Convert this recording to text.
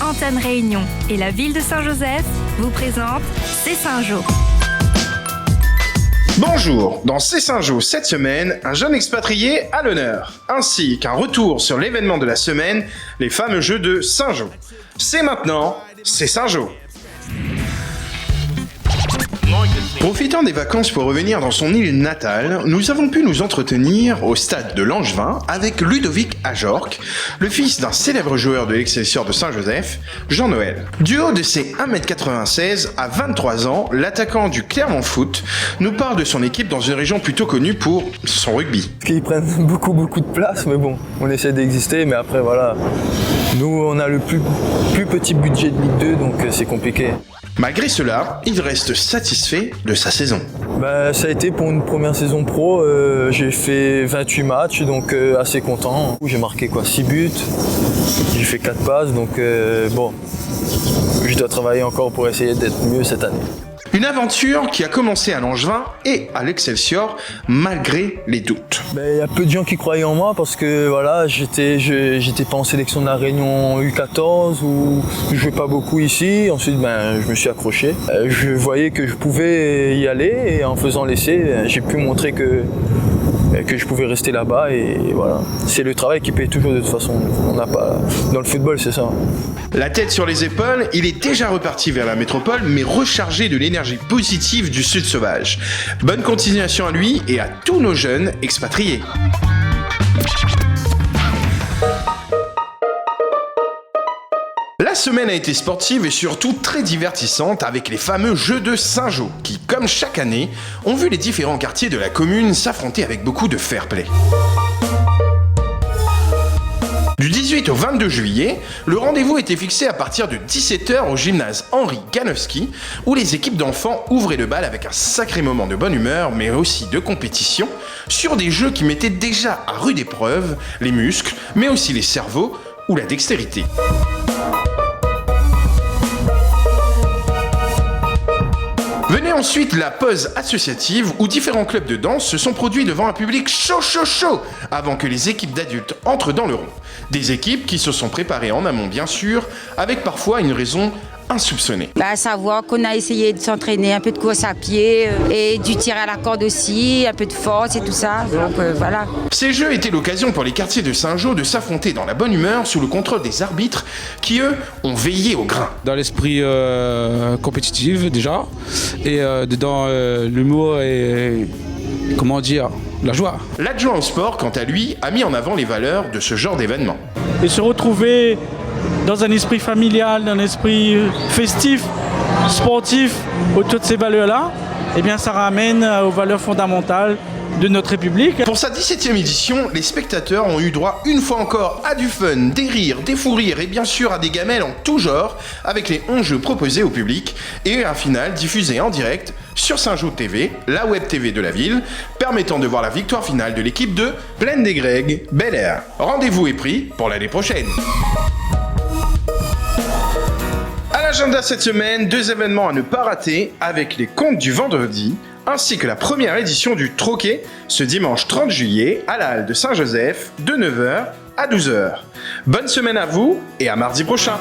Antenne Réunion et la ville de Saint-Joseph vous présentent C'est Saint-Jo. Bonjour, dans C'est Saint-Jo cette semaine, un jeune expatrié à l'honneur, ainsi qu'un retour sur l'événement de la semaine, les fameux Jeux de Saint-Jo. C'est maintenant, C'est Saint-Jo. Profitant des vacances pour revenir dans son île natale, nous avons pu nous entretenir au stade de Langevin avec Ludovic Ajorc, le fils d'un célèbre joueur de l'Excelsior de Saint-Joseph, Jean-Noël. Du haut de ses 1m96 à 23 ans, l'attaquant du Clermont Foot nous parle de son équipe dans une région plutôt connue pour son rugby. Ils prennent beaucoup de place, mais bon, on essaie d'exister, mais après voilà, nous on a le plus petit budget de Ligue 2, donc c'est compliqué. Malgré cela, il reste satisfait de sa saison. Ça a été pour une première saison pro, j'ai fait 28 matchs, donc assez content. J'ai marqué 6 buts, j'ai fait 4 passes, donc je dois travailler encore pour essayer d'être mieux cette année. Une aventure qui a commencé à Langevin et à l'Excelsior malgré les doutes. Il y a peu de gens qui croyaient en moi parce que voilà, j'étais pas en sélection de la Réunion U14 ou je jouais pas beaucoup ici. Ensuite, je me suis accroché. Je voyais que je pouvais y aller et en faisant l'essai, j'ai pu montrer que je pouvais rester là-bas et voilà. C'est le travail qui paye toujours de toute façon. On n'a pas dans le football, c'est ça. La tête sur les épaules, il est déjà reparti vers la métropole, mais rechargé de l'énergie positive du Sud sauvage. Bonne continuation à lui et à tous nos jeunes expatriés. La semaine a été sportive et surtout très divertissante avec les fameux Jeux de Saint-Jo qui, comme chaque année, ont vu les différents quartiers de la commune s'affronter avec beaucoup de fair-play. Du 18 au 22 juillet, le rendez-vous était fixé à partir de 17h au gymnase Henri Ganowski, où les équipes d'enfants ouvraient le bal avec un sacré moment de bonne humeur, mais aussi de compétition, sur des jeux qui mettaient déjà à rude épreuve les muscles, mais aussi les cerveaux ou la dextérité. Venait ensuite la pause associative où différents clubs de danse se sont produits devant un public chaud avant que les équipes d'adultes entrent dans le rond. Des équipes qui se sont préparées en amont bien sûr, avec parfois une raison insoupçonnée. À savoir qu'on a essayé de s'entraîner, un peu de course à pied et du tir à la corde aussi, un peu de force et tout ça, donc voilà. Ces jeux étaient l'occasion pour les quartiers de Saint-Jo de s'affronter dans la bonne humeur sous le contrôle des arbitres qui eux ont veillé au grain. Dans l'esprit compétitif déjà et dans l'humour et la joie. L'adjoint au sport quant à lui a mis en avant les valeurs de ce genre d'événement. Et se retrouver dans un esprit familial, dans un esprit festif, sportif, autour de ces valeurs-là, ça ramène aux valeurs fondamentales de notre République. Pour sa 17e édition, les spectateurs ont eu droit une fois encore à du fun, des rires, des fous rires et bien sûr à des gamelles en tout genre avec les 11 jeux proposés au public et un final diffusé en direct sur Saint-Jo TV, la web TV de la ville, permettant de voir la victoire finale de l'équipe de Plaine des Grègues, Bel Air. Rendez-vous est pris pour l'année prochaine. À l'agenda cette semaine, 2 événements à ne pas rater avec les contes du vendredi, ainsi que la première édition du Troquet ce dimanche 30 juillet à la halle de Saint-Joseph de 9h à 12h. Bonne semaine à vous et à mardi prochain.